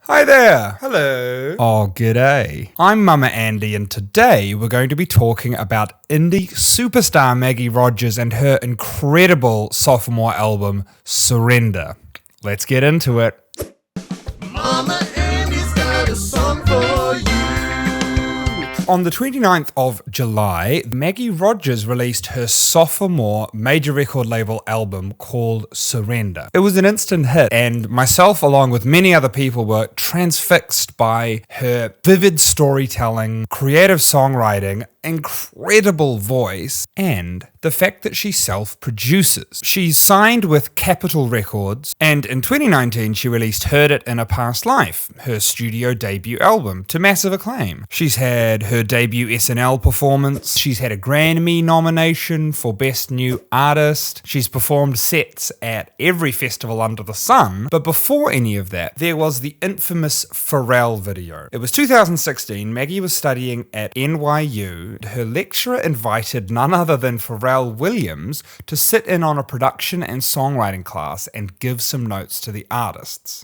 Hi there! Hello! Oh, g'day. I'm Mama Andy, and today we're going to be talking about indie superstar Maggie Rogers and her incredible sophomore album, Surrender. Let's get into it. Mama Andy's got a song for you. On the 29th of July, Maggie Rogers released her sophomore major record label album called Surrender. It was an instant hit, and myself, along with many other people, were transfixed by her vivid storytelling, creative songwriting, incredible voice, and the fact that she self-produces. She's signed with Capitol Records, and in 2019 she released Heard It in a Past Life, her studio debut album, to massive acclaim. She's had her debut SNL performance, she's had a Grammy nomination for Best New Artist, she's performed sets at every festival under the sun, but before any of that, there was the infamous Pharrell video. It was 2016, Maggie was studying at NYU. Her lecturer invited none other than Pharrell Williams to sit in on a production and songwriting class and give some notes to the artists.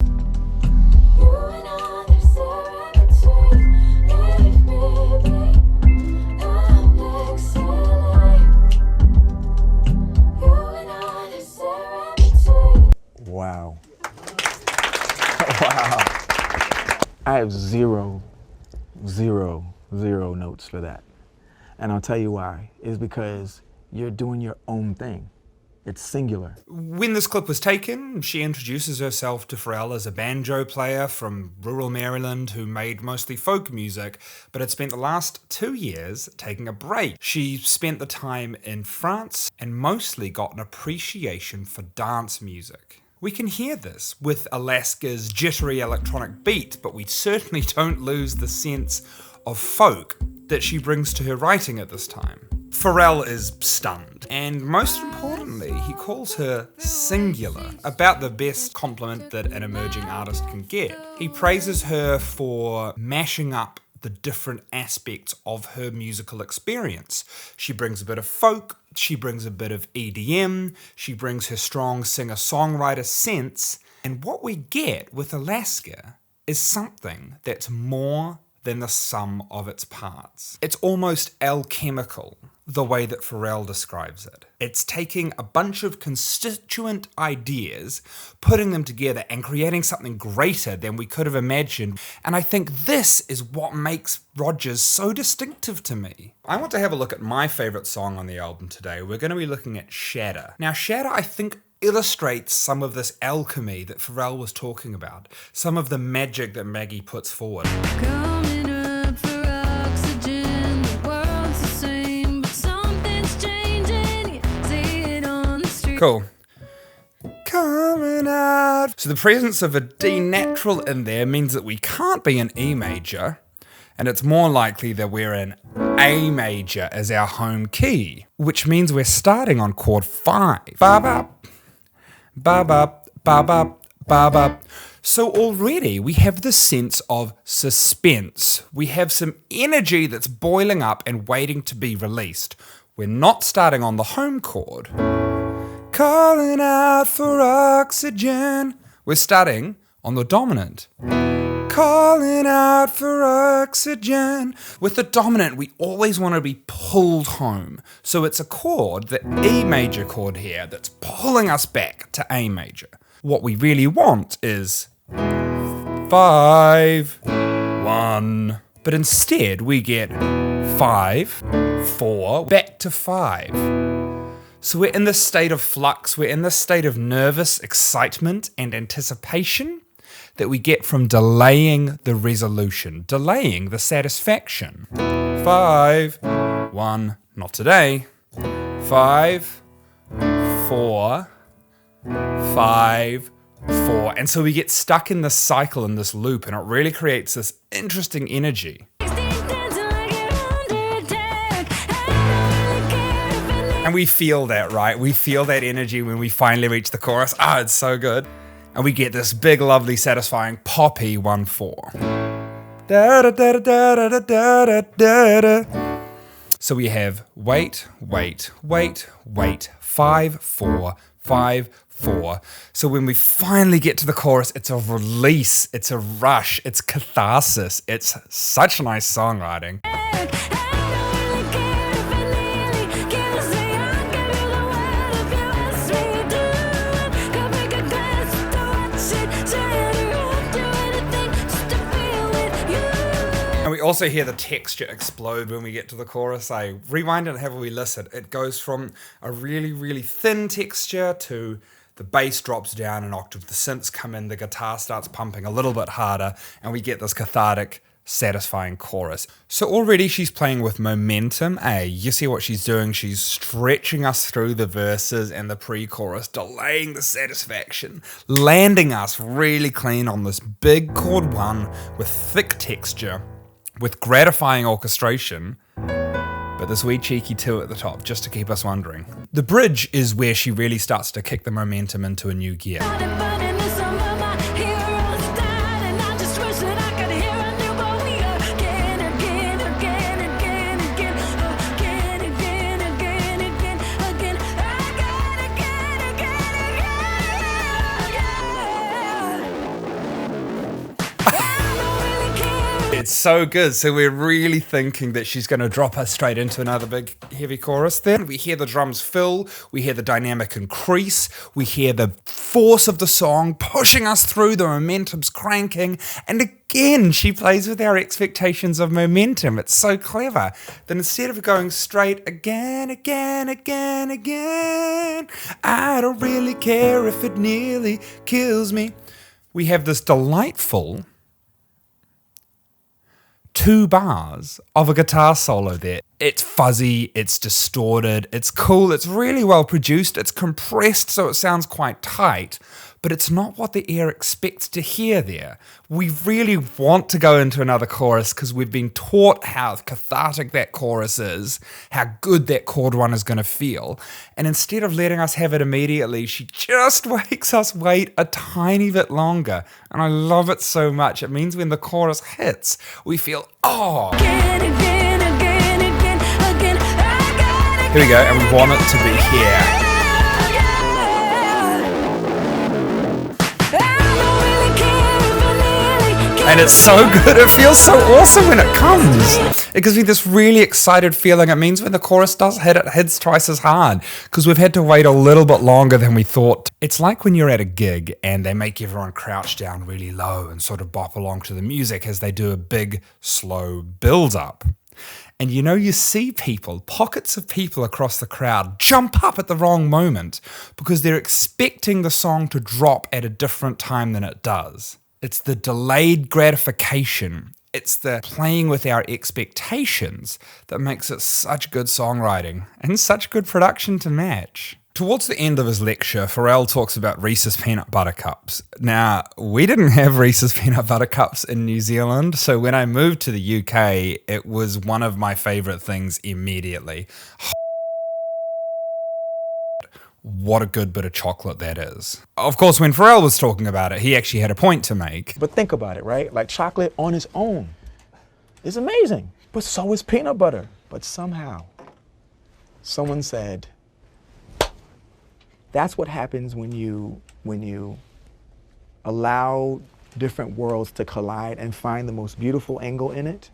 Wow. Wow. I have zero notes for that. And I'll tell you why. It's because you're doing your own thing. It's singular. When this clip was taken, she introduces herself to Pharrell as a banjo player from rural Maryland who made mostly folk music, but had spent the last 2 years taking a break. She spent the time in France and mostly got an appreciation for dance music. We can hear this with Alaska's jittery electronic beat, but we certainly don't lose the sense of folk that she brings to her writing at this time. Pharrell is stunned, and most importantly, he calls her singular, about the best compliment that an emerging artist can get. He praises her for mashing up the different aspects of her musical experience. She brings a bit of folk, she brings a bit of EDM, she brings her strong singer-songwriter sense, and what we get with Alaska is something that's more than the sum of its parts. It's almost alchemical, the way that Pharrell describes it. It's taking a bunch of constituent ideas, putting them together and creating something greater than we could have imagined. And I think this is what makes Rogers so distinctive to me. I want to have a look at my favorite song on the album today. We're going to be looking at Shatter. Now, Shatter, I think, illustrates some of this alchemy that Pharrell was talking about, some of the magic that Maggie puts forward. Cool. Coming out. So the presence of a D natural in there means that we can't be in E major, and it's more likely that we're in A major as our home key, which means we're starting on chord 5. Ba-bop, ba-bop, ba-bop, ba-bop. So already we have the sense of suspense. We have some energy that's boiling up and waiting to be released. We're not starting on the home chord. Calling out for oxygen. We're starting on the dominant. Calling out for oxygen. With the dominant, we always want to be pulled home. So it's a chord, the E major chord here, that's pulling us back to A major. What we really want is 5, 1. But instead, we get 5, 4, back to 5. So we're in this state of flux, we're in this state of nervous excitement and anticipation that we get from delaying the resolution, delaying the satisfaction. 5, 1, not today. 5, 4, 5, 4. And so we get stuck in this cycle, in this loop, and it really creates this interesting energy. And we feel that, right? We feel that energy when we finally reach the chorus. It's so good. And we get this big, lovely, satisfying, poppy 1-4. So we have wait, 5, 4, 5, for. So when we finally get to the chorus, it's a release, it's a rush, it's catharsis. It's such nice songwriting. And we also hear the texture explode when we get to the chorus. I rewind and have a wee listen. It goes from a really, really thin texture to the bass drops down an octave, the synths come in, the guitar starts pumping a little bit harder, and we get this cathartic, satisfying chorus. So already she's playing with momentum. You see what she's doing? She's stretching us through the verses and the pre-chorus, delaying the satisfaction, landing us really clean on this big chord 1 with thick texture, with gratifying orchestration, but this wee cheeky 2 at the top, just to keep us wondering. The bridge is where she really starts to kick the momentum into a new gear. It's so good. So we're really thinking that she's going to drop us straight into another big heavy chorus then. We hear the drums fill, we hear the dynamic increase, we hear the force of the song pushing us through, the momentum's cranking, and again she plays with our expectations of momentum. It's so clever. Then instead of going straight again, I don't really care if it nearly kills me, we have this delightful 2 bars of a guitar solo there. It's fuzzy, it's distorted, it's cool, it's really well produced, it's compressed so it sounds quite tight, but it's not what the ear expects to hear there. We really want to go into another chorus because we've been taught how cathartic that chorus is, how good that chord 1 is going to feel, and instead of letting us have it immediately, she just makes us wait a tiny bit longer, and I love it so much. It means when the chorus hits, we feel, oh! Here we go, and we want it to be here. And it's so good, it feels so awesome when it comes. It gives me this really excited feeling. It means when the chorus does hit, it hits twice as hard because we've had to wait a little bit longer than we thought. It's like when you're at a gig and they make everyone crouch down really low and sort of bop along to the music as they do a big, slow build-up. And you know, you see people, pockets of people across the crowd jump up at the wrong moment because they're expecting the song to drop at a different time than it does. It's the delayed gratification. It's the playing with our expectations that makes it such good songwriting and such good production to match. Towards the end of his lecture, Pharrell talks about Reese's Peanut Butter Cups. Now, we didn't have Reese's Peanut Butter Cups in New Zealand, so when I moved to the UK, it was one of my favourite things immediately. What a good bit of chocolate that is. Of course, when Pharrell was talking about it, he actually had a point to make. But think about it, right? Like chocolate on its own is amazing, but so is peanut butter. But somehow, someone said, that's what happens when you allow different worlds to collide and find the most beautiful angle in it.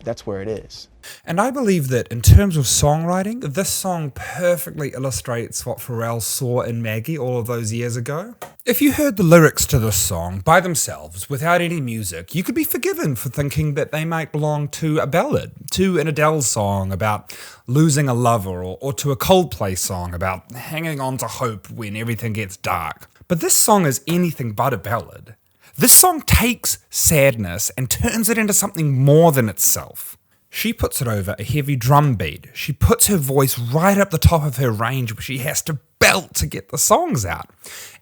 That's where it is. And I believe that in terms of songwriting, this song perfectly illustrates what Pharrell saw in Maggie all of those years ago. If you heard the lyrics to this song by themselves, without any music, you could be forgiven for thinking that they might belong to a ballad, to an Adele song about losing a lover, or to a Coldplay song about hanging on to hope when everything gets dark. But this song is anything but a ballad. This song takes sadness and turns it into something more than itself. She puts it over a heavy drum beat. She puts her voice right up the top of her range where she has to belt to get the songs out.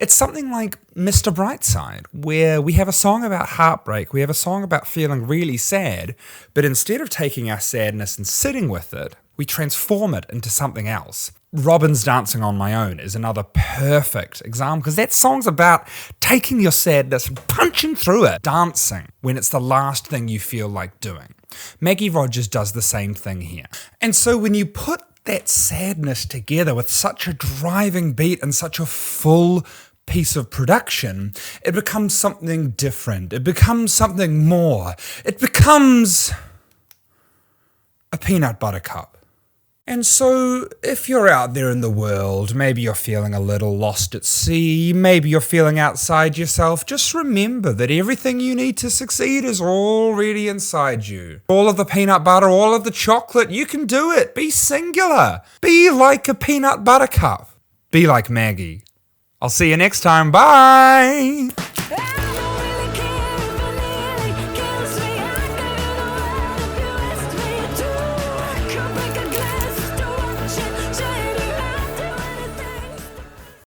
It's something like Mr. Brightside, where we have a song about heartbreak, we have a song about feeling really sad, but instead of taking our sadness and sitting with it, we transform it into something else. Robin's Dancing on My Own is another perfect example because that song's about taking your sadness and punching through it, dancing when it's the last thing you feel like doing. Maggie Rogers does the same thing here. And so when you put that sadness together with such a driving beat and such a full, piece of production, it becomes something different. It becomes something more. It becomes a peanut butter cup. And so, if you're out there in the world, maybe you're feeling a little lost at sea, maybe you're feeling outside yourself, just remember that everything you need to succeed is already inside you. All of the peanut butter, all of the chocolate, you can do it. Be singular. Be like a peanut butter cup. Be like Maggie. I'll see you next time. Bye!